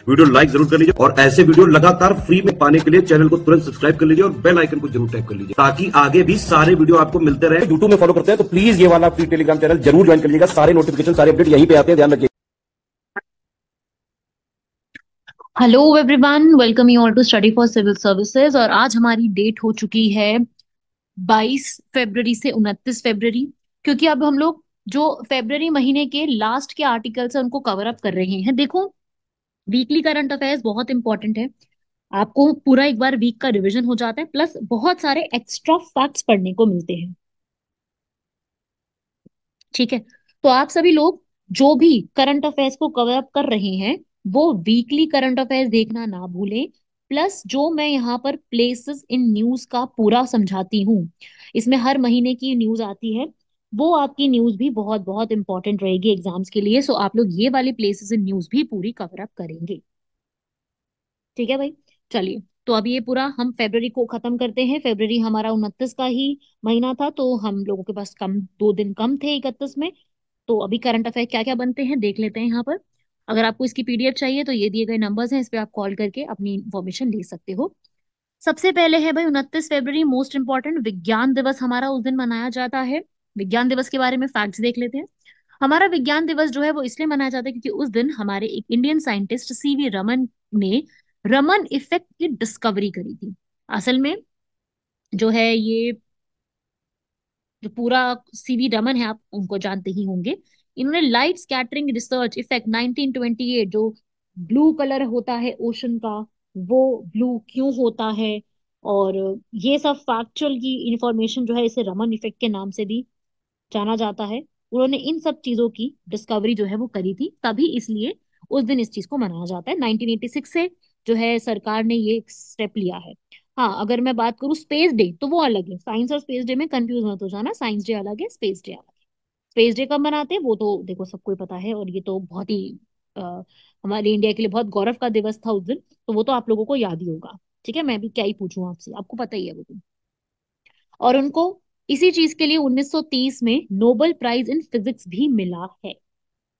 Video like जरूर कर लीजिए और ऐसे वीडियो लगातार फ्री में पाने के लिए चैनल को तुरंत सब्सक्राइब कर लीजिए और बेल आइकन को जरूर टैप कर लीजिए ताकि आगे भी सारे वीडियो आपको मिलते रहे। यूट्यूब में फॉलो करते हैं तो प्लीज ये वाला फ्री टेलीग्राम चैनल जरूर ज्वाइन कर लीजिएगा। सारे नोटिफिकेशन, सारे अपडेट यहीं पे आते हैं, ध्यान रखिए। Hello everyone, welcome you all to study for civil services. और आज हमारी डेट हो चुकी है 22 फरवरी से 29 फरवरी, क्योंकि अब हम लोग जो फरवरी महीने के लास्ट के आर्टिकल्स हैं उनको कवर अप कर रहे हैं। देखो, वीकली करंट अफेयर्स बहुत इंपॉर्टेंट है। आपको पूरा एक बार वीक का रिवीजन हो जाता है, प्लस बहुत सारे एक्स्ट्रा फैक्ट्स पढ़ने को मिलते हैं। ठीक है, तो आप सभी लोग जो भी करंट अफेयर्स को कवर अप कर रहे हैं वो वीकली करंट अफेयर्स देखना ना भूलें। प्लस जो मैं यहाँ पर प्लेसेस इन न्यूज का पूरा समझाती हूँ, इसमें हर महीने की न्यूज आती है, वो आपकी न्यूज भी बहुत बहुत इंपॉर्टेंट रहेगी एग्जाम्स के लिए। सो आप लोग ये वाली प्लेसेस इन न्यूज भी पूरी कवर अप करेंगे। ठीक है भाई, चलिए। तो अब ये पूरा हम फेब्रवरी को खत्म करते हैं। फेब्रवरी हमारा 29 का ही महीना था, तो हम लोगों के पास कम 2 दिन कम थे 31 में। तो अभी करंट अफेयर क्या क्या बनते हैं देख लेते हैं यहाँ पर। अगर आपको इसकी पीडीएफ चाहिए तो ये दिए गए नंबर्स हैं, इस पे आप कॉल करके अपनी इंफॉर्मेशन ले सकते हो। सबसे पहले है भाई 29 फरवरी, मोस्ट इंपॉर्टेंट विज्ञान दिवस हमारा उस दिन मनाया जाता है। विज्ञान दिवस के बारे में फैक्ट्स देख लेते हैं। हमारा विज्ञान दिवस जो है वो इसलिए मनाया जाता है क्योंकि उस दिन हमारे एक इंडियन साइंटिस्ट सीवी रमन ने रमन इफेक्ट की डिस्कवरी करी थी। असल में जो है ये जो पूरा सीवी रमन है, आप उनको जानते ही होंगे। इन्होंने लाइट स्कैटरिंग रिसर्च इफेक्ट 1928, जो ब्लू कलर होता है ओशन का, वो ब्लू क्यों होता है, और ये सब फैक्चुअल की इंफॉर्मेशन जो है इसे रमन इफेक्ट के नाम से भी जाना जाता है। उन्होंने इन सब चीजों की डिस्कवरी जो है वो करी थी, तभी इसलिए उस दिन इस चीज को मनाया जाता है। 1986 से जो है सरकार ने ये स्टेप लिया है। हाँ, अगर मैं बात करूँ स्पेस डे तो वो अलग है। साइंस और स्पेस डे में कंफ्यूज मत हो जाना, साइंस डे अलग है, स्पेस डे अलग है। स्पेस डे कब मनाते हैं वो तो देखो सबको ही पता है, और ये तो बहुत ही अ, हमारे इंडिया के लिए बहुत गौरव का दिवस था उस दिन, तो वो तो आप लोगों को याद ही होगा। ठीक है, मैं भी क्या ही पूछूं आपसे, आपको पता ही है वो तो। और उनको इसी चीज के लिए 1930 में नोबेल प्राइज इन फिजिक्स भी मिला है।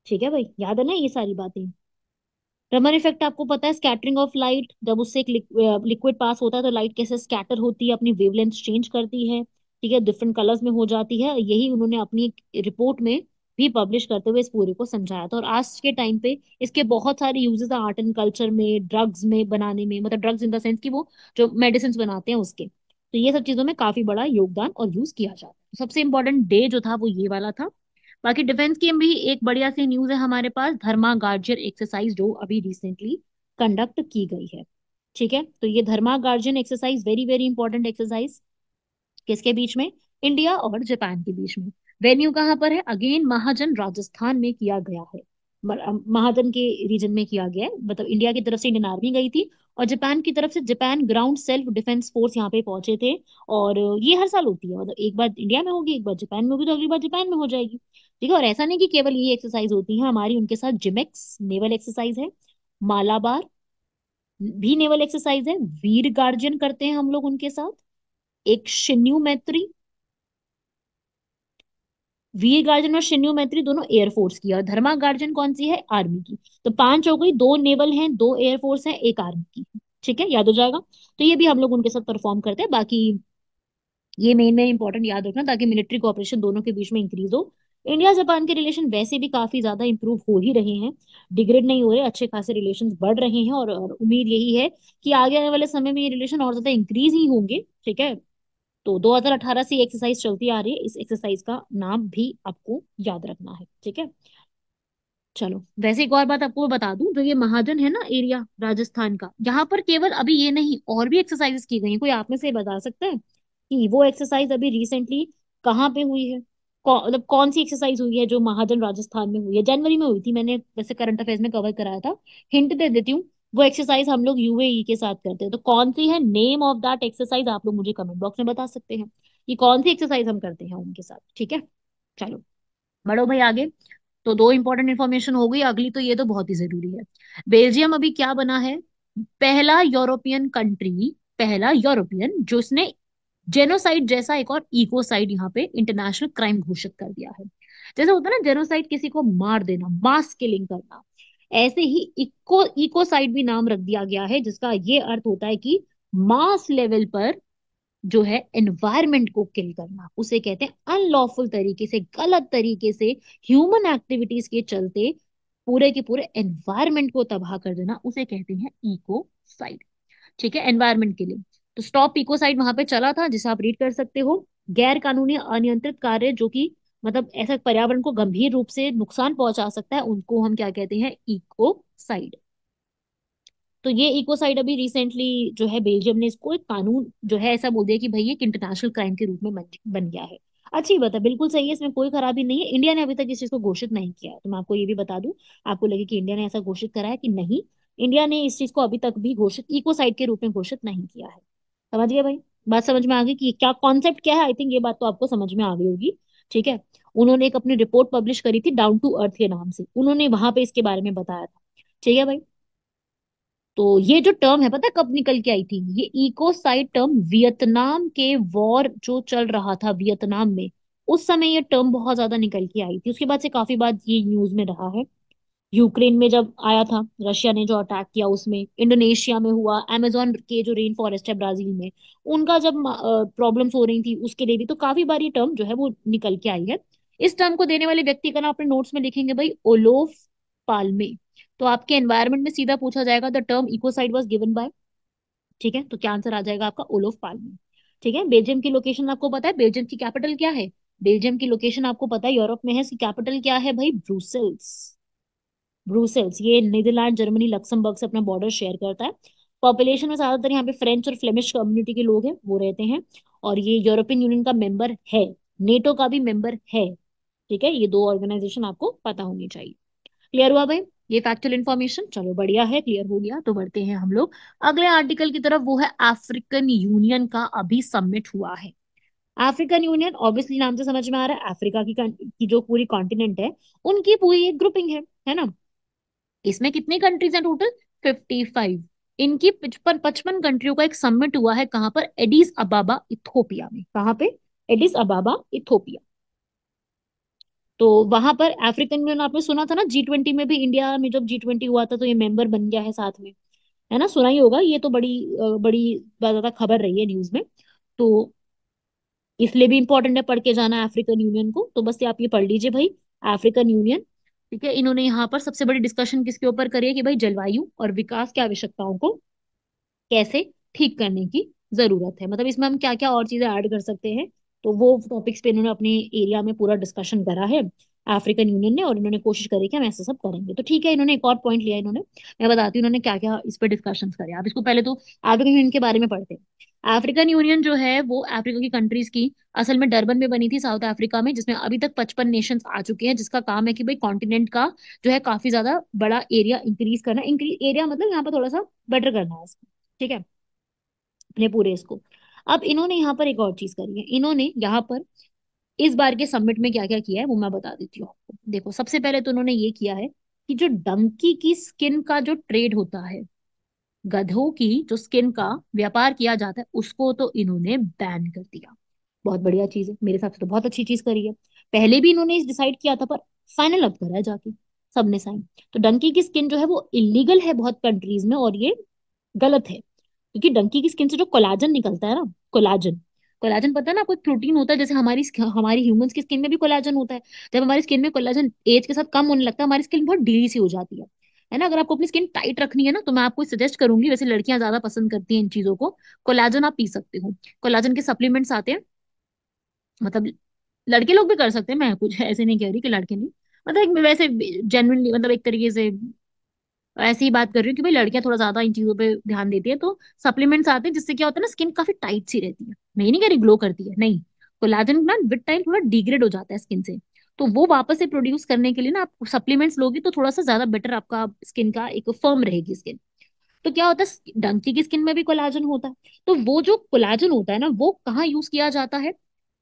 ठीक है भाई, याद है ना ये सारी बातें। रमन इफेक्ट आपको पता है, स्कैटरिंग ऑफ लाइट, जब उससे एक लिक्विड पास होता है तो लाइट कैसे स्कैटर होती है, अपनी वेवलेंथ चेंज करती है। ठीक है, डिफरेंट कलर्स में हो जाती है। यही उन्होंने अपनी रिपोर्ट में भी पब्लिश करते हुए इस पूरे को समझाया था। और आज के टाइम पे इसके बहुत सारे यूजेस हैं, आर्ट एंड कल्चर में, ड्रग्स में बनाने में, मतलब ड्रग्स इन द सेंस कि वो जो मेडिसिन बनाते हैं उसके, तो ये सब चीजों में काफी बड़ा योगदान और यूज किया जाता है। तो सबसे इंपॉर्टेंट डे जो था वो ये वाला था। बाकी डिफेंस की भी एक बढ़िया सी न्यूज है हमारे पास, धर्मा गार्जियन एक्सरसाइज जो अभी रिसेंटली कंडक्ट की गई है। ठीक है, तो ये Dharma Guardian exercise very very important exercise, किसके बीच में, इंडिया और जापान के बीच में। वेन्यू कहाँ पर है, अगेन महाजन राजस्थान में किया गया है। महाजन के रीजन में किया गया है, मतलब इंडिया की तरफ से इंडियन आर्मी गई थी और जापान की तरफ से Japan ground self defence force यहाँ पे पहुंचे थे। और ये हर साल होती है, मतलब एक बार इंडिया में होगी, एक बार जापान में होगी, तो अगली बार जापान में हो जाएगी। ठीक है, और ऐसा नहीं कि केवल ये एक्सरसाइज होती है हमारी, उनके साथ जिमेक्स नेवल एक्सरसाइज है, मालाबार भी नेवल एक्सरसाइज है, वीर गार्जियन करते हैं हम लोग उनके साथ, एक शिन्यू मैत्री, वीर गार्जन और शिन्यू मैत्री दोनों एयरफोर्स की, और धर्मा गार्जन कौन सी है, आर्मी की। तो 5 हो गई, 2 नेवल हैं, 2 एयरफोर्स हैं, एक आर्मी की। ठीक है, याद हो जाएगा। तो ये भी हम लोग उनके साथ परफॉर्म करते हैं। बाकी ये मेन में इंपॉर्टेंट याद रखना, ताकि मिलिट्री कोऑपरेशन दोनों के बीच में इंक्रीज हो। इंडिया जापान के रिलेशन वैसे भी काफी ज्यादा इंप्रूव हो ही रहे हैं, डिग्रेड नहीं हो रहे, अच्छे खासे रिलेशन बढ़ रहे हैं। और उम्मीद यही है कि आगे आने वाले समय में ये रिलेशन और ज्यादा इंक्रीज ही होंगे। ठीक है, तो 2018 से एक्सरसाइज चलती आ रही है, इस एक्सरसाइज का नाम भी आपको याद रखना है। ठीक है, चलो। वैसे एक और बात आपको बता दूं, जो ये महाजन है ना एरिया राजस्थान का, यहाँ पर केवल अभी ये नहीं और भी एक्सरसाइजेस की गई हैं। कोई आप में से बता सकता है कि वो एक्सरसाइज अभी रिसेंटली कहाँ पे हुई है, मतलब कौन सी एक्सरसाइज हुई है जो महाजन राजस्थान में हुई है। जनवरी में हुई थी, मैंने वैसे करंट अफेयर्स में कवर कराया था। हिंट दे देती हूँ, वो एक्सरसाइज हम लोग यूएई के साथ करते हैं। तो कौन सी है, नेम ऑफ दैट एक्सरसाइज आप लोग मुझे कमेंट बॉक्स में बता सकते हैं कि कौन सी एक्सरसाइज हम करते हैं उनके साथ। ठीक है, चलो बढ़ो भाई आगे। तो 2 इंपॉर्टेंट इन्फॉर्मेशन हो गई, अगली तो ये तो बहुत ही जरूरी है। बेल्जियम अभी क्या बना है, पहला यूरोपियन कंट्री, पहला यूरोपियन जो उसने जेनोसाइड जैसा एक और इकोसाइड यहाँ पे इंटरनेशनल क्राइम घोषित कर दिया है। जैसे होता है ना जेनोसाइड, किसी को मार देना, मास किलिंग करना, ऐसे ही इकोसाइड भी नाम रख दिया गया है, जिसका ये अर्थ होता है कि मास लेवल पर जो है एनवायरमेंट को किल करना, उसे कहते हैं अनलॉफुल तरीके से, गलत तरीके से, ह्यूमन एक्टिविटीज के चलते पूरे के पूरे एनवायरमेंट को तबाह कर देना, उसे कहते हैं इकोसाइड। ठीक है, एनवायरमेंट के लिए। तो स्टॉप इकोसाइड वहां पे चला था, जिसे आप रीड कर सकते हो। गैर कानूनी अनियंत्रित कार्य जो कि मतलब ऐसा पर्यावरण को गंभीर रूप से नुकसान पहुंचा सकता है, उनको हम क्या कहते हैं, इकोसाइड। तो ये इकोसाइड अभी रिसेंटली जो है बेल्जियम ने इसको एक कानून जो है ऐसा बोल दिया कि भाई ये एक इंटरनेशनल क्राइम के रूप में बन गया है। अच्छी बात है, बिल्कुल सही है, इसमें कोई खराबी नहीं है। इंडिया ने अभी तक इस चीज को घोषित नहीं किया है, तो मैं आपको ये भी बता दूं, आपको लगे कि इंडिया ने ऐसा घोषित करा है कि नहीं, इंडिया ने इस चीज को अभी तक भी घोषित इकोसाइड के रूप में घोषित नहीं किया है। समझ गए भाई? बात समझ में आ गई कि क्या कॉन्सेप्ट क्या है? आई थिंक ये बात तो आपको समझ में आ गई होगी। ठीक है। उन्होंने एक अपनी रिपोर्ट पब्लिश करी थी डाउन टू अर्थ के नाम से, उन्होंने वहां पे इसके बारे में बताया था। ठीक है भाई। तो ये जो टर्म है, पता है कब निकल के आई थी? ये इकोसाइड टर्म वियतनाम के वॉर जो चल रहा था वियतनाम में, उस समय ये टर्म बहुत ज्यादा निकल के आई थी। उसके बाद से काफी बार ये न्यूज में रहा है। यूक्रेन में जब आया था, रशिया ने जो अटैक किया उसमें, इंडोनेशिया में हुआ, अमेजोन के जो रेन फॉरेस्ट है ब्राजील में, उनका जब प्रॉब्लम्स हो रही थी उसके लिए भी, तो काफी बार ये टर्म जो है वो निकल के आई है। इस टर्म को देने वाले व्यक्ति का नाम अपने नोट्स में लिखेंगे भाई, ओलोफ पाल्मे। तो आपके एनवायरनमेंट में सीधा पूछा जाएगा the term ecocide was given by. ठीक है, तो क्या आंसर आ जाएगा आपका? Olaf Palme. ठीक है। बेल्जियम की लोकेशन आपको पता है, बेल्जियम की कैपिटल क्या है? बेल्जियम की लोकेशन आपको पता है यूरोप में है, इसकी कैपिटल क्या है भाई? ब्रुसेल्स। ब्रुसेल्स, ये नीदरलैंड, जर्मनी, लक्समबर्ग से अपना बॉर्डर शेयर करता है। पॉपुलेशन में ज्यादातर यहाँ पे फ्रेंच और फ्लेमिश कम्युनिटी के लोग हैं, वो रहते हैं। और ये यूरोपियन यूनियन का मेंबर है, नेटो का भी मेंबर है। ठीक है, ये दो ऑर्गेनाइजेशन आपको पता होनी चाहिए। क्लियर हुआ भाई? ये फैक्चुअल इंफॉर्मेशन, चलो बढ़िया है, क्लियर हो गया। तो बढ़ते हैं हम लोग अगले आर्टिकल की तरफ, वो है अफ्रीकन यूनियन का अभी समिट हुआ है। अफ्रीकन यूनियन ऑब्वियसली नाम से समझ में आ रहा है, अफ्रीका की जो पूरी कॉन्टिनेंट है, उनकी पूरी एक ग्रुपिंग है ना। इसमें कितनी कंट्रीज हैं टोटल? 55। इनकी 55 कंट्रियों का एक समिट हुआ है, कहां पर? एडिस अबाबा इथोपिया में। कहां पे? Aedes अबाबा Ethiopia. तो वहां पर अफ्रीकन यूनियन, आपने सुना था ना G20 में भी, इंडिया में जब G20 हुआ था तो ये मेंबर बन गया है साथ में, है ना, सुना ही होगा। ये तो बड़ी बड़ी ज्यादा खबर रही है न्यूज में। तो इसलिए भी इंपॉर्टेंट है पढ़ के जाना अफ्रीकन यूनियन को, तो बस ये आप ये पढ़ लीजिए भाई, अफ्रीकन यूनियन। ठीक है, इन्होंने यहाँ पर सबसे बड़ी डिस्कशन किसके ऊपर करी है कि भाई जलवायु और विकास की आवश्यकताओं को कैसे ठीक करने की जरूरत है, मतलब इसमें हम क्या क्या और चीजें ऐड कर सकते हैं। तो वो टॉपिक्स पे इन्होंने अपने एरिया में पूरा डिस्कशन करा है अफ्रीकन यूनियन ने, और इन्होंने कोशिश करी कि हम ऐसा सब करेंगे। तो ठीक है, इन्होंने एक और पॉइंट लिया इन्होंने, मैं बताती हूँ इन्होंने क्या क्या इस पे डिस्कशन करे। आप इसको पहले तो अफ्रीकन यूनियन के बारे में पढ़ते हैं। अफ्रीकन यूनियन जो है वो अफ्रीका की कंट्रीज की, असल में डरबन में बनी थी साउथ अफ्रीका में, जिसमें अभी तक 55 नेशंस आ चुके हैं, जिसका काम है कि भाई कॉन्टिनेंट का जो है काफी ज्यादा बड़ा एरिया इंक्रीज करना, इंक्रीज एरिया मतलब यहाँ पर थोड़ा सा बेटर करना है इसको। ठीक है, अपने पूरे इसको। अब इन्होंने यहाँ पर एक और चीज करी है, इन्होंने यहाँ पर इस बार के समिट में क्या क्या किया है वो मैं बता देती हूँ आपको। देखो, सबसे पहले तो उन्होंने ये किया है कि जो डंकी की स्किन का जो ट्रेड होता है, गधों की जो स्किन का व्यापार किया जाता है, उसको तो इन्होंने बैन कर दिया। बहुत बढ़िया चीज है, मेरे हिसाब से तो बहुत अच्छी चीज करी है। पहले भी इन्होंने इस डिसाइड किया था, पर फाइनल अब करा है जाके सबने साइन। तो डंकी की स्किन जो है वो इलीगल है बहुत कंट्रीज में, और ये गलत है, क्योंकि डंकी की स्किन से जो कोलाजन निकलता है ना, कोलाजन, कोलाजन पता है ना आपको, एक प्रोटीन होता है, जैसे हमारी ह्यूमंस की स्किन में भी कोलाजन होता है। जब हमारी स्किन में कोलाजन एज के साथ कम होने लगता है, हमारी स्किन बहुत ढीली सी हो जाती है ना। अगर आपको अपनी स्किन टाइट रखनी है ना, तो मैं आपको सजेस्ट करूंगी, वैसे लड़कियां ज्यादा पसंद करती हैं इन चीजों को, कोलाजन आप पी सकते हो। कोलाजन के सप्लीमेंट्स आते हैं, मतलब लड़के लोग भी कर सकते हैं, मैं कुछ ऐसे नहीं कह रही कि लड़के नहीं, मतलब एक वैसे जेन्युइनली, मतलब एक तरीके से ऐसी ही बात कर रही हूँ कि भाई लड़कियां थोड़ा ज्यादा इन चीजों पे ध्यान देती है, तो सप्लीमेंट्स आते हैं जिससे क्या होता है ना, स्किन काफी टाइट सी रहती है। मैं ये नहीं कह रही ग्लो करती है, नहीं, कोलाजन ना विद टाइम थोड़ा डिग्रेड हो जाता है स्किन से, तो वो वापस से प्रोड्यूस करने के लिए ना आप सप्लीमेंट्स लोगी तो थोड़ा सा ज्यादा बेटर आपका स्किन का एक फर्म रहेगी स्किन। तो क्या होता है, डंकी की स्किन में भी कोलाजन होता है। तो वो जो कोलाजन होता है ना, वो कहाँ यूज किया जाता है?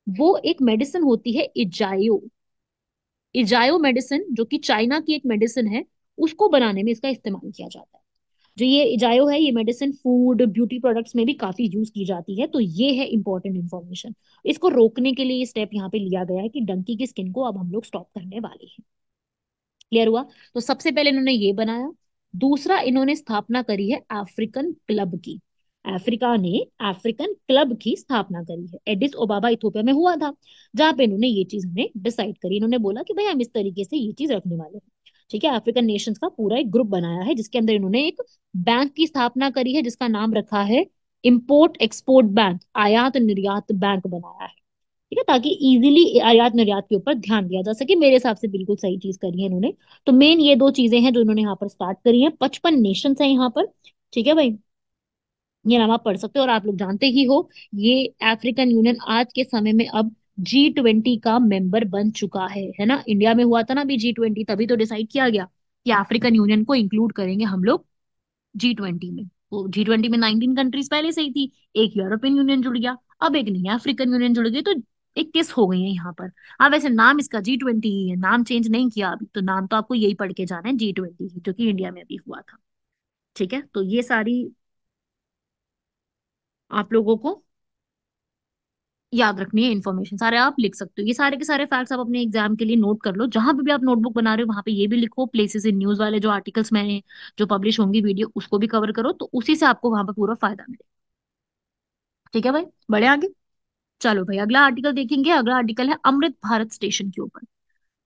वो एक मेडिसिन होती है इजायो, इजायो मेडिसिन, जो कि चाइना की एक मेडिसिन है, उसको बनाने में इसका इस्तेमाल किया जाता है। जो ये इजायो है, ये मेडिसिन फूड ब्यूटी प्रोडक्ट्स में भी काफी यूज की जाती है। तो ये है इंपॉर्टेंट इन्फॉर्मेशन। इसको रोकने के लिए ये स्टेप यहाँ पे लिया गया है कि डंकी की स्किन को अब हम लोग स्टॉप करने वाले हैं। क्लियर हुआ? तो सबसे पहले इन्होंने ये बनाया। दूसरा, इन्होंने स्थापना करी है अफ्रीकन क्लब की। अफ्रीका ने अफ्रीकन क्लब की स्थापना करी है, एडिस ओबाबा इथोपिया में हुआ था, जहां पे इन्होंने ये चीज हमें डिसाइड करी। इन्होंने बोला कि भाई हम इस तरीके से ये चीज रखने वाले हैं। ठीक है, अफ्रीकन नेशंस का पूरा एक ग्रुप बनाया है, जिसके अंदर इन्होंने एक बैंक की स्थापना करी है, जिसका नाम रखा है इंपोर्ट एक्सपोर्ट बैंक, आयात निर्यात बैंक बनाया है। ठीक है, ताकि इजीली आयात निर्यात के ऊपर ध्यान दिया जा सके। मेरे हिसाब से बिल्कुल सही चीज करी है इन्होंने। तो मेन ये दो चीजें हैं जो इन्होंने यहाँ पर स्टार्ट करी है। 55 नेशंस है यहाँ पर। ठीक है भाई, ये नाम आप पढ़ सकते हो। और आप लोग जानते ही हो, ये अफ्रीकन यूनियन आज के समय में अब G20 का मेंबर बन चुका है ना। इंडिया में हुआ था ना अभी G20, तभी तो डिसाइड किया गया कि अफ्रीकन यूनियन को इंक्लूड करेंगे हम लोग G20 में। तो G20 में 19 कंट्रीज पहले से ही थी। एक यूरोपियन यूनियन जुड़ गया, अब एक नई अफ्रीकन यूनियन जुड़ गई, तो 21 हो गई है यहाँ पर। हाँ, वैसे नाम इसका G20 ही है, नाम चेंज नहीं किया अभी, तो नाम तो आपको यही पढ़ के जाना है, G20 ही, जो कि इंडिया में अभी हुआ था। ठीक है, तो ये सारी आप लोगों को याद रखनी है इन्फॉर्मेशन, सारे आप लिख सकते हो। ये सारे के सारे फैक्ट्स आप अपने एग्जाम के लिए नोट कर लो। जहां पे भी आप नोटबुक बना रहे हो वहां पे ये भी लिखो। प्लेसेस इन न्यूज वाले जो आर्टिकल्स मैंने जो पब्लिश होंगी वीडियो, उसको भी कवर करो, तो उसी से आपको वहां पर पूरा फायदा मिलेगा। ठीक है भाई, बढ़े आगे। चलो भाई, अगला आर्टिकल देखेंगे। अगला आर्टिकल है अमृत भारत स्टेशन के ऊपर।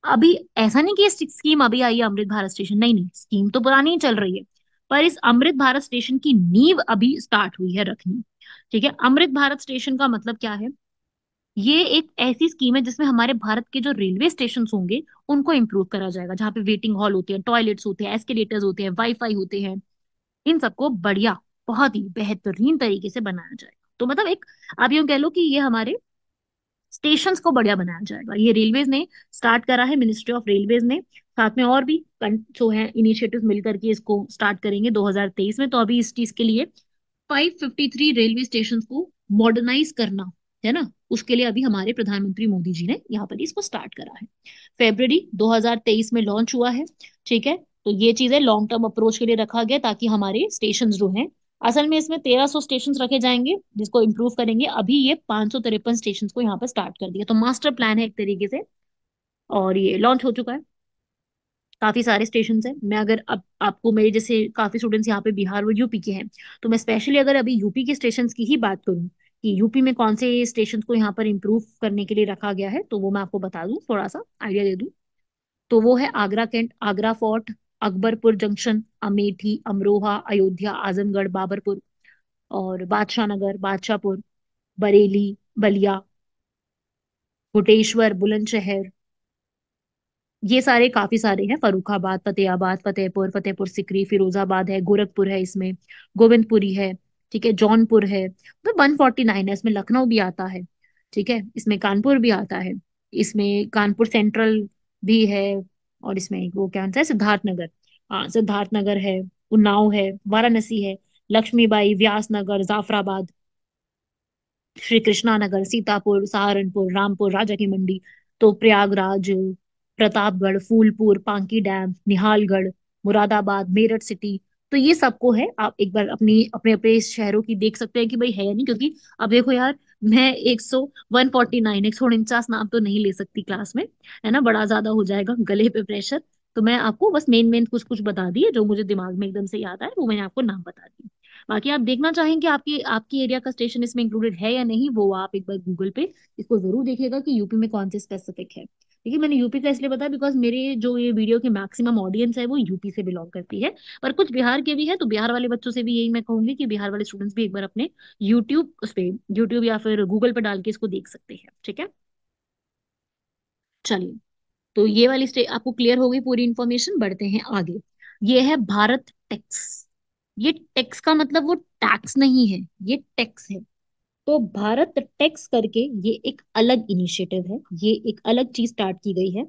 अभी ऐसा नहीं कि ये स्कीम अभी आई है अमृत भारत स्टेशन, नहीं नहीं, स्कीम तो पुरानी ही चल रही है। पर इस अमृत भारत स्टेशन की नींव अभी स्टार्ट हुई है रखनी। ठीक है, अमृत भारत स्टेशन का मतलब क्या है? ये एक ऐसी स्कीम है जिसमें हमारे भारत के जो रेलवे स्टेशन होंगे उनको इंप्रूव करा जाएगा, जहाँ पे वेटिंग हॉल होते हैं, टॉयलेट्स होते हैं, एस्केलेटर्स होते हैं, वाईफाई होते हैं, इन सबको बढ़िया, बहुत ही बेहतरीन तरीके से बनाया जाएगा। तो मतलब एक, आप यूं कह लो कि ये हमारे स्टेशंस को बढ़िया बनाया जाएगा। ये रेलवेज ने स्टार्ट करा है, मिनिस्ट्री ऑफ रेलवेज ने, साथ में और भी जो है इनिशिएटिव मिलकर के इसको स्टार्ट करेंगे 2023 में। तो अभी इस चीज के लिए 553 रेलवे स्टेशन को मॉडर्नाइज करना है ना, उसके लिए अभी हमारे प्रधानमंत्री मोदी जी ने यहाँ पर इसको स्टार्ट करा है। फेब्रवरी 2023 में लॉन्च हुआ है। ठीक है, तो ये चीजें लॉन्ग टर्म अप्रोच के लिए रखा गया, ताकि हमारे स्टेशन जो हैं, असल में इसमें 1300 स्टेशन रखे जाएंगे जिसको इम्प्रूव करेंगे। अभी ये 553 स्टेशन को यहाँ पर स्टार्ट कर दिया, तो मास्टर प्लान है एक तरीके से, और ये लॉन्च हो चुका है। काफी सारे स्टेशन है। मैं अगर अब आपको, मेरे जैसे काफी स्टूडेंट्स यहाँ पे बिहार और यूपी के हैं, तो मैं स्पेशली अगर अभी यूपी के स्टेशन की ही बात करूँ कि यूपी में कौन से स्टेशन को यहाँ पर इम्प्रूव करने के लिए रखा गया है, तो वो मैं आपको बता दूं, थोड़ा सा आइडिया दे दूं। तो वो है Agra cantt, Agra fort, Akbarpur junction, Amethi, Amroha, Ayodhya, Azamgarh, Babarpur, और बादशाह नगर, बादशाहपुर, बरेली, बलिया, कोटेश्वर, बुलंदशहर, ये सारे काफी सारे हैं। फरुखाबाद, फतेहाबाद, फतेहपुर, फतेहपुर सिकरी, फिरोजाबाद है, गोरखपुर है इसमें, गोविंदपुरी है, ठीक है, जौनपुर है, तो 149 है इसमें। लखनऊ भी आता है, ठीक है, इसमें कानपुर भी आता है, इसमें कानपुर सेंट्रल भी है, और इसमें वो क्या है, सिद्धार्थनगर, हाँ सिद्धार्थनगर है, उन्नाव है, वाराणसी है, लक्ष्मीबाई, व्यासनगर, जाफराबाद, श्री कृष्णा नगर, सीतापुर, सहारनपुर, रामपुर, राजा की मंडी, तो प्रयागराज, प्रतापगढ़, फूलपुर, पांकी डैम, निहालगढ़, मुरादाबाद, मेरठ सिटी। तो ये सबको है, आप एक बार अपनी अपने अपने शहरों की देख सकते हैं कि भाई है या नहीं, क्योंकि अब देखो यार, मैं 149 149 नाम तो नहीं ले सकती क्लास में, है ना, बड़ा ज्यादा हो जाएगा, गले पे प्रेशर। तो मैं आपको बस मेन मेन कुछ कुछ बता दिए, जो मुझे दिमाग में एकदम से याद आए वो मैंने आपको नाम बता दिए। बाकी आप देखना चाहेंगे आपकी आपकी एरिया का स्टेशन इसमें इंक्लूडेड है या नहीं, वो आप एक बार गूगल पे इसको जरूर देखिएगा कि यूपी में कौन से स्पेसिफिक है। देखिए, मैंने यूपी का इसलिए बताया बिकॉज मेरे जो ये वीडियो की मैक्सिमम ऑडियंस है वो यूपी से बिलोंग करती है, पर कुछ बिहार के भी है। तो बिहार वाले बच्चों से भी यही मैं कहूंगी कि बिहार वाले स्टूडेंट्स भी एक बार अपने यूट्यूब उस पे, यूट्यूब या फिर गूगल पे डाल के इसको देख सकते हैं। ठीक है, चलिए, तो ये वाली स्टे आपको क्लियर हो गई पूरी इन्फॉर्मेशन। बढ़ते हैं आगे। ये है भारत टैक्स। ये टैक्स का मतलब वो टैक्स नहीं है, ये टैक्स है। तो भारत टैक्स करके ये एक अलग इनिशिएटिव है, ये एक अलग चीज स्टार्ट की गई है।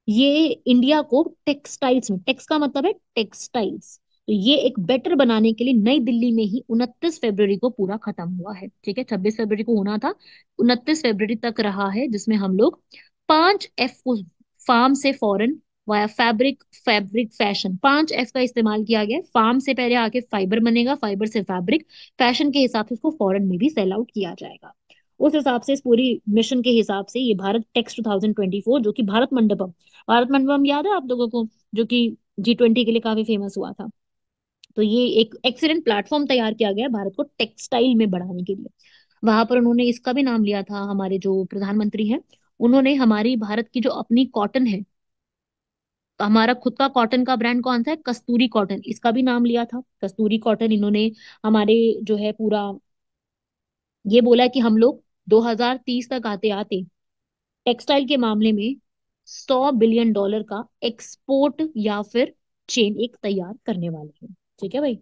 ये इंडिया को टेक्सटाइल्स में, टैक्स का मतलब है टेक्सटाइल्स, तो ये एक बेटर बनाने के लिए नई दिल्ली में ही 29 फरवरी को पूरा खत्म हुआ है। ठीक है, 26 फरवरी को होना था, 29 फरवरी तक रहा है, जिसमें हम लोग 5 F को, फार्म से foreign, via fabric, fabric fashion, 5 F का इस्तेमाल किया गया। फार्म से पहले आके फाइबर बनेगा, फाइबर से फैब्रिक, फैशन के हिसाब से उसको फॉरेन में भी सेल आउट किया जाएगा। उस हिसाब से, इस पूरी मिशन के हिसाब से, ये भारत टेक्स 2024, जो कि भारत मंडपम याद है आप लोगों को, जो कि G20 के लिए काफी फेमस हुआ था। तो ये एक एक्सीलेंट प्लेटफॉर्म तैयार किया गया है भारत को टेक्सटाइल में बढ़ाने के लिए। वहां पर उन्होंने इसका भी नाम लिया था, हमारे जो प्रधानमंत्री हैं, उन्होंने हमारी भारत की जो अपनी कॉटन है, तो हमारा खुद का कॉटन का ब्रांड कौन सा है, कस्तूरी कॉटन, इसका भी नाम लिया था कस्तूरी कॉटन। इन्होंने हमारे जो है पूरा ये बोला है कि हम लोग 2030 तक आते आते टेक्सटाइल के मामले में $100 बिलियन का एक्सपोर्ट या फिर चेन एक तैयार करने वाले हैं। ठीक है भाई।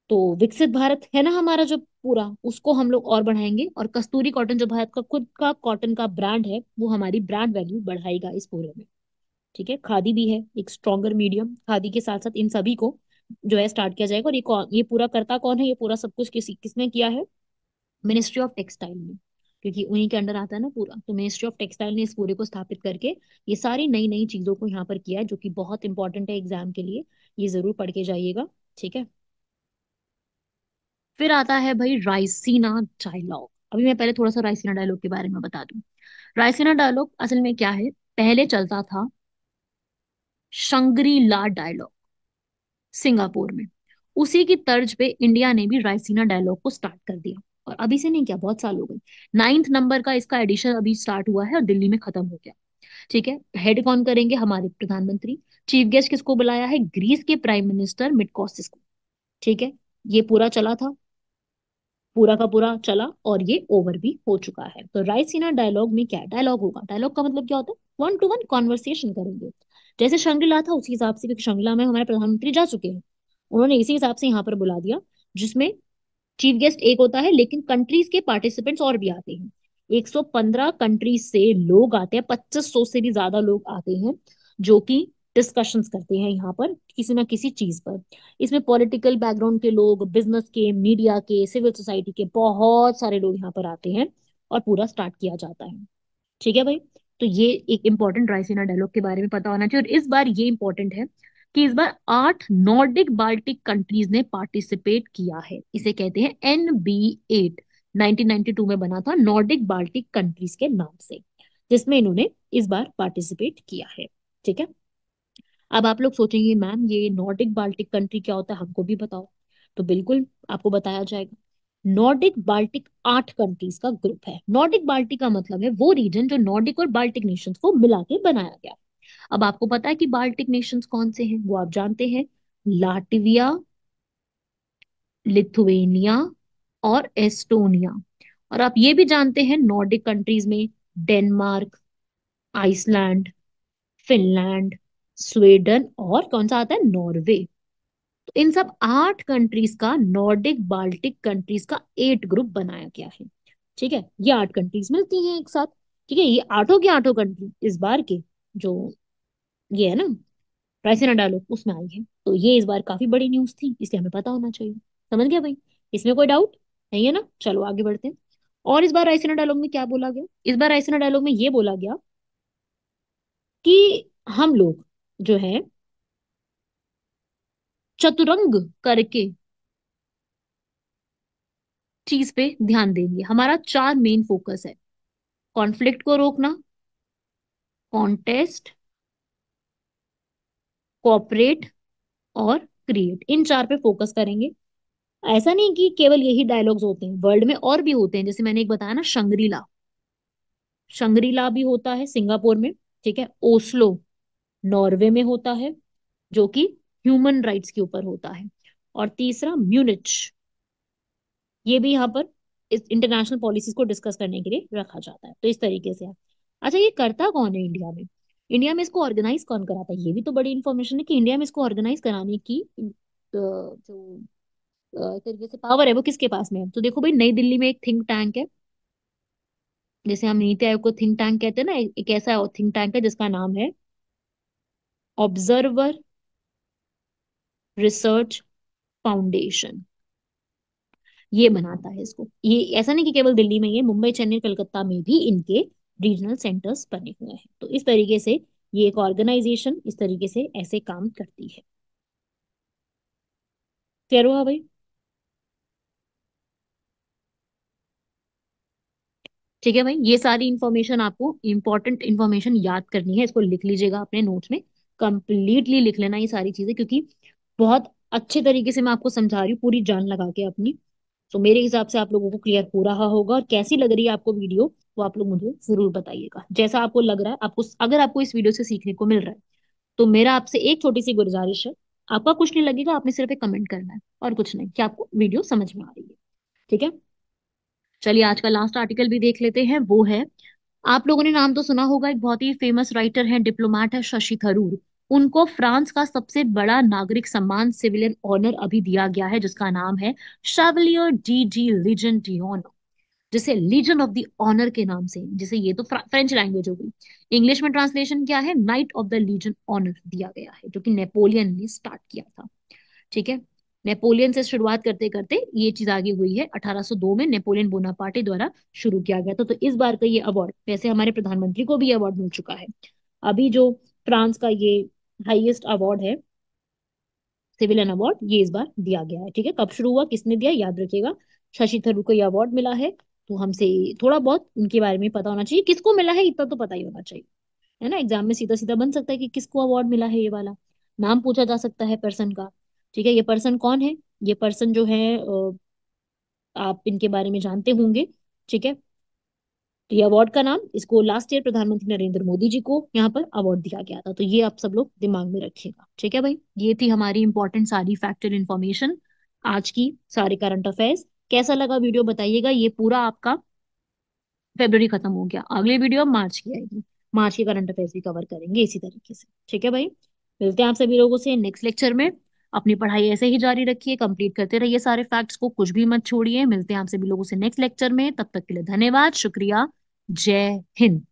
तो विकसित भारत है ना हमारा जो पूरा, उसको हम लोग और बढ़ाएंगे, और कस्तूरी कॉटन जो भारत का खुद का कॉटन का ब्रांड है, वो हमारी ब्रांड वैल्यू बढ़ाएगा इस पूरे में। ठीक है। खादी भी है एक स्ट्रॉन्गर मीडियम, खादी के साथ साथ इन सभी को जो है स्टार्ट किया जाएगा। और ये पूरा करता कौन है, ये पूरा सब कुछ किसने किया है, मिनिस्ट्री ऑफ टेक्सटाइल ने, क्योंकि उन्हीं के अंडर आता है ना पूरा। तो मिनिस्ट्री ऑफ टेक्सटाइल ने इस पूरे को स्थापित करके ये सारी नई नई चीजों को यहाँ पर किया है, जो कि बहुत इंपॉर्टेंट है एग्जाम के लिए। ये जरूर पढ़ के जाइएगा। ठीक है। फिर आता है भाई रायसीना डायलॉग। अभी मैं पहले थोड़ा सा रायसीना डायलॉग के बारे में बता दूं। रायसीना डायलॉग असल में क्या है, पहले चलता था शंग्री ला डायलॉग सिंगापुर में। उसी की तर्ज पे इंडिया ने भी रायसीना डायलॉग को स्टार्ट कर दिया। और अभी से नहीं, क्या बहुत साल हो गए। 9th नंबर का इसका एडिशन अभी स्टार्ट हुआ है और दिल्ली में खत्म हो गया। ठीक है। हेड कौन करेंगे, हमारे प्रधानमंत्री। चीफ गेस्ट किसको बुलाया है, ग्रीस के प्राइम मिनिस्टर मिटकोसिस को। ठीक है। ये पूरा चला था, पूरा का पूरा चला, और ये ओवर भी हो चुका है। तो रायसीना डायलॉग में क्या डायलॉग होगा, डायलॉग का मतलब क्या होता है, वन टू वन कॉन्वर्सेशन करेंगे। जैसे श्रृंगला था उसी हिसाब से, क्योंकि श्रृंगला में हमारे प्रधानमंत्री जा चुके हैं, उन्होंने इसी हिसाब से यहाँ पर बुला दिया, जिसमें चीफ गेस्ट एक होता है, लेकिन कंट्रीज के पार्टिसिपेंट्स और भी आते हैं। 115 कंट्रीज से लोग आते हैं, 2500 से भी ज्यादा लोग आते हैं, जो कि डिस्कशंस करते हैं यहाँ पर किसी ना किसी चीज पर। इसमें पॉलिटिकल बैकग्राउंड के लोग, बिजनेस के, मीडिया के, सिविल सोसाइटी के बहुत सारे लोग यहाँ पर आते हैं, और पूरा स्टार्ट किया जाता है। ठीक है भाई। तो ये एक इंपॉर्टेंट रायसीना डायलॉग के बारे में पता होना चाहिए। और इस बार ये इंपॉर्टेंट है कि इस बार 8 नॉर्डिक बाल्टिक कंट्रीज ने पार्टिसिपेट किया है। इसे कहते हैं NB8। 1992 में बना था नॉर्डिक बाल्टिक कंट्रीज के नाम से, जिसमें इन्होंने इस बार पार्टिसिपेट किया है। ठीक है। अब आप लोग सोचेंगे मैम ये नॉर्डिक बाल्टिक कंट्री क्या होता है, हमको भी बताओ। तो बिल्कुल आपको बताया जाएगा। नॉर्डिक बाल्टिक 8 कंट्रीज का ग्रुप है। नॉर्डिक बाल्टिक का मतलब है वो रीजन जो नॉर्डिक और बाल्टिक नेशंस को मिला के बनाया गया। अब आपको पता है कि बाल्टिक नेशंस कौन से हैं, वो आप जानते हैं, लाटविया, लिथुएनिया और एस्टोनिया। और आप ये भी जानते हैं नॉर्डिक कंट्रीज में डेनमार्क, आइसलैंड, फिनलैंड, स्वीडन और कौन सा आता है, नॉर्वे। तो इन सब 8 कंट्रीज का, नॉर्डिक बाल्टिक कंट्रीज का 8 ग्रुप बनाया गया है। ठीक है। ये 8 कंट्रीज मिलती हैं एक साथ। ठीक है। ये आठों की आठों कंट्री इस बार के जो ये है ना रायसीना डायलॉग उसमें आई है। तो ये इस बार काफी बड़ी न्यूज थी, इसलिए हमें पता होना चाहिए। समझ गया भाई, इसमें कोई डाउट नहीं है ना। चलो आगे बढ़ते हैं। और इस बार रायसीना डायलॉग में क्या बोला गया, इस बार रायसीना डायलॉग में ये बोला गया कि हम लोग जो है चतुरंग करके चीज पे ध्यान देंगे। हमारा 4 मेन फोकस है, कॉन्फ्लिक्ट को रोकना, कॉन्टेस्ट, कोऑपरेट और क्रिएट। इन 4 पे फोकस करेंगे। ऐसा नहीं कि केवल यही डायलॉग्स होते हैं, वर्ल्ड में और भी होते हैं। जैसे मैंने एक बताया ना शंग्रीला, शंग्रीला भी होता है सिंगापुर में। ठीक है। ओस्लो नॉर्वे में होता है, जो कि ह्यूमन राइट्स के ऊपर होता है। और तीसरा म्यूनिच, ये भी यहाँ पर इस इंटरनेशनल पॉलिसीज को डिस्कस करने के लिए रखा जाता है। तो इस तरीके से है। अच्छा ये करता कौन है इंडिया में, इंडिया में इसको ऑर्गेनाइज कौन कराता है, ये भी तो बड़ी इंफॉर्मेशन है कि इंडिया में इसको ऑर्गेनाइज कराने की जो एक तरीके से पावर है वो किसके पास में है। तो देखो भाई, नई दिल्ली में एक थिंक टैंक है, जैसे हम नीति आयोग को थिंक टैंक कहते हैं ना, एक ऐसा थिंक टैंक है जिसका नाम है ऑब्जर्वर रिसर्च फाउंडेशन। ये बनाता है इसको। ये ऐसा नहीं कि केवल दिल्ली में, ये मुंबई, चेन्नई, कलकत्ता में भी इनके रीजनल सेंटर्स बने हुए हैं। तो इस तरीके से ये एक ऑर्गेनाइजेशन इस तरीके से ऐसे काम करती है। क्लियर हुआ भाई। ठीक है भाई, ये सारी इंफॉर्मेशन आपको इंपॉर्टेंट इंफॉर्मेशन याद करनी है, इसको लिख लीजिएगा अपने नोट्स में, कंप्लीटली लिख लेना ये सारी चीजें, क्योंकि बहुत अच्छे तरीके से मैं आपको समझा रही हूँ पूरी जान लगा के अपनी। तो मेरे हिसाब से आप लोगों को क्लियर हो रहा होगा, और कैसी लग रही है आपको वीडियो वो आप लोग मुझे जरूर बताइएगा। जैसा आपको लग रहा है, आपको अगर आपको इस वीडियो से सीखने को मिल रहा है, तो मेरा आपसे एक छोटी सी गुजारिश है, आपका कुछ नहीं लगेगा, आपने सिर्फ एक कमेंट करना है और कुछ नहीं, कि आपको वीडियो समझ में आ रही है। ठीक है, चलिए आज का लास्ट आर्टिकल भी देख लेते हैं। वो है, आप लोगों ने नाम तो सुना होगा, एक बहुत ही फेमस राइटर है, डिप्लोमेट है, शशि थरूर। उनको फ्रांस का सबसे बड़ा नागरिक सम्मान, सिविलियन ऑनर अभी दिया गया है, जिसका नाम है शेवलियर डी डी लीजन d'Honneur, जिसे लीजन ऑफ द ऑनर के नाम से, जिसे ये तो फ्रेंच लैंग्वेज हो गई, इंग्लिश में ट्रांसलेशन क्या है, knight of the legion honour दिया गया है, जो कि नेपोलियन ने स्टार्ट किया था। ठीक है, नेपोलियन से शुरुआत करते करते ये चीज आगे हुई है, 1802 में नेपोलियन बोनापार्टे द्वारा शुरू किया गया था। तो इस बार का ये अवार्ड, वैसे हमारे प्रधानमंत्री को भी अवार्ड मिल चुका है, अभी जो फ्रांस का ये हाईएस्ट अवार्ड है, सिविलियन अवार्ड, ये इस बार दिया गया है। ठीक है, कब शुरू हुआ, किसने दिया, याद रखिएगा, शशि थरूर को ये अवार्ड मिला है। तो हमसे थोड़ा बहुत उनके बारे में पता होना चाहिए, किसको मिला है इतना तो पता ही होना चाहिए, है ना। एग्जाम में सीधा सीधा बन सकता है कि किसको अवार्ड मिला है ये वाला, नाम पूछा जा सकता है पर्सन का। ठीक है, ये पर्सन कौन है, ये पर्सन जो है आप इनके बारे में जानते होंगे। ठीक है, तो ये अवार्ड का नाम, इसको लास्ट ईयर प्रधानमंत्री नरेंद्र मोदी जी को यहाँ पर अवार्ड दिया गया था। तो ये आप सब लोग दिमाग में रखिएगा। ठीक है भाई, ये थी हमारी इंपॉर्टेंट सारी फैक्चुअल इन्फॉर्मेशन आज की, सारे करंट अफेयर्स। कैसा लगा वीडियो बताइएगा। ये पूरा आपका फेब्रवरी खत्म हो गया, अगली वीडियो अब मार्च की आएगी, मार्च के करंट अफेयर्स भी कवर करेंगे इसी तरीके से। ठीक है भाई, मिलते हैं आप सभी लोगों से नेक्स्ट लेक्चर में। अपनी पढ़ाई ऐसे ही जारी रखिए, कंप्लीट करते रहिए सारे फैक्ट्स को, कुछ भी मत छोड़िए। मिलते हैं आप सभी लोगों से नेक्स्ट लेक्चर में, तब तक के लिए धन्यवाद, शुक्रिया, जय हिंद।